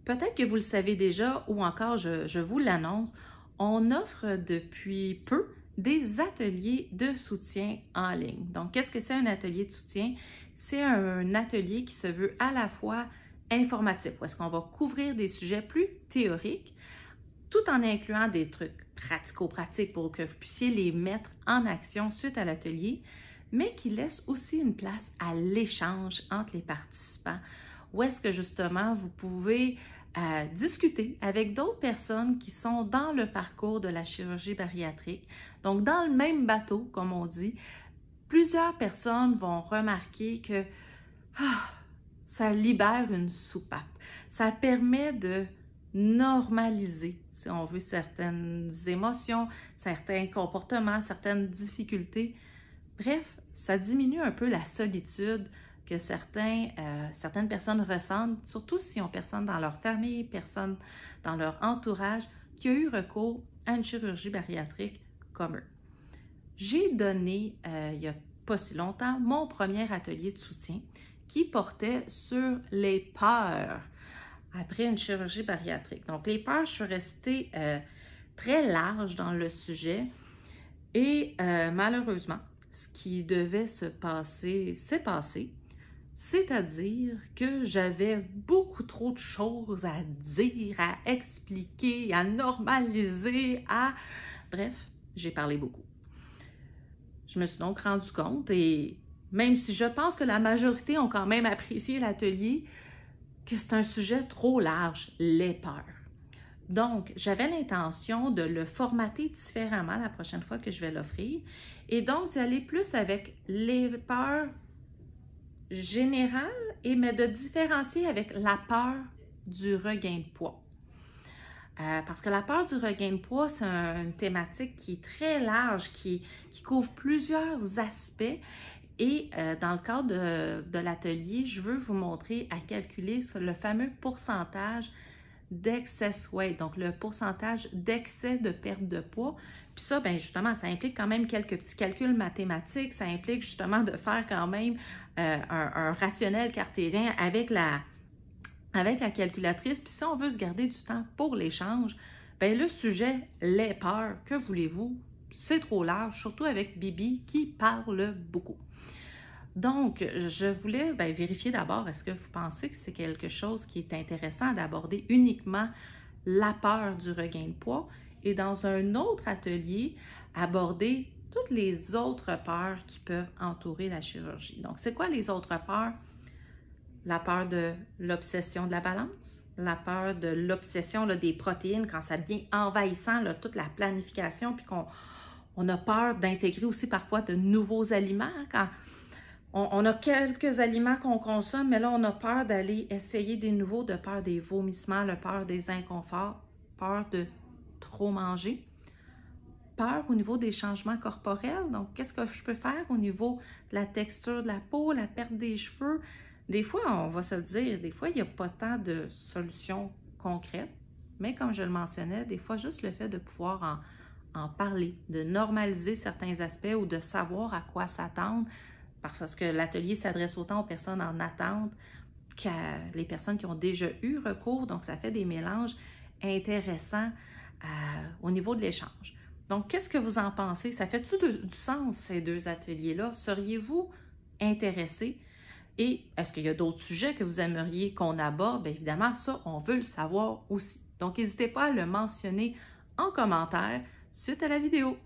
Peut-être que vous le savez déjà ou encore je vous l'annonce, on offre depuis peu des ateliers de soutien en ligne. Donc, qu'est-ce que c'est un atelier de soutien? C'est un atelier qui se veut à la fois informatif, où est-ce qu'on va couvrir des sujets plus théoriques, tout en incluant des trucs pratico-pratiques pour que vous puissiez les mettre en action suite à l'atelier, mais qui laisse aussi une place à l'échange entre les participants, où est-ce que justement vous pouvez discuter avec d'autres personnes qui sont dans le parcours de la chirurgie bariatrique, donc dans le même bateau, comme on dit. Plusieurs personnes vont remarquer que ça libère une soupape. Ça permet de normaliser, si on veut, certaines émotions, certains comportements, certaines difficultés. Bref, ça diminue un peu la solitude que certaines personnes ressentent, surtout s'ils ont personne dans leur famille, personne dans leur entourage qui a eu recours à une chirurgie bariatrique comme eux. J'ai donné, il n'y a pas si longtemps, mon premier atelier de soutien qui portait sur les peurs après une chirurgie bariatrique. Donc, les peurs, je suis restée très large dans le sujet et malheureusement, ce qui devait se passer s'est passé, c'est-à-dire que j'avais beaucoup trop de choses à dire, à expliquer, à normaliser, Bref, j'ai parlé beaucoup. Je me suis donc rendu compte, et même si je pense que la majorité ont quand même apprécié l'atelier, que c'est un sujet trop large, les peurs. Donc, j'avais l'intention de le formater différemment la prochaine fois que je vais l'offrir et donc d'y aller plus avec les peurs générales, mais de différencier avec la peur du regain de poids. Parce que la peur du regain de poids, c'est une thématique qui est très large, qui couvre plusieurs aspects. Et dans le cadre de l'atelier, je veux vous montrer à calculer le fameux pourcentage d'excess weight, donc le pourcentage d'excès de perte de poids. Puis ça, bien justement, ça implique quand même quelques petits calculs mathématiques, ça implique justement de faire quand même un rationnel cartésien avec la calculatrice. Puis si on veut se garder du temps pour l'échange, bien le sujet, les peurs, que voulez-vous? C'est trop large, surtout avec Bibi qui parle beaucoup. Donc, je voulais vérifier d'abord, est-ce que vous pensez que c'est quelque chose qui est intéressant d'aborder uniquement la peur du regain de poids et dans un autre atelier, aborder toutes les autres peurs qui peuvent entourer la chirurgie. Donc, c'est quoi les autres peurs? La peur de l'obsession de la balance, la peur de l'obsession des protéines quand ça devient envahissant, toute la planification, puis qu'on a peur d'intégrer aussi parfois de nouveaux aliments. Quand on a quelques aliments qu'on consomme, mais là, on a peur d'aller essayer des nouveaux, de peur des vomissements, de peur des inconforts, peur de trop manger, peur au niveau des changements corporels. Donc, qu'est-ce que je peux faire au niveau de la texture de la peau, la perte des cheveux? Des fois, on va se le dire, des fois, il n'y a pas tant de solutions concrètes, mais comme je le mentionnais, des fois, juste le fait de pouvoir en parler, de normaliser certains aspects ou de savoir à quoi s'attendre, parce que l'atelier s'adresse autant aux personnes en attente qu'à les personnes qui ont déjà eu recours, donc ça fait des mélanges intéressants au niveau de l'échange. Donc, qu'est-ce que vous en pensez? Ça fait-tu du sens, ces deux ateliers-là? Seriez-vous intéressé? Et est-ce qu'il y a d'autres sujets que vous aimeriez qu'on aborde? Bien évidemment, ça, on veut le savoir aussi. Donc, n'hésitez pas à le mentionner en commentaire suite à la vidéo.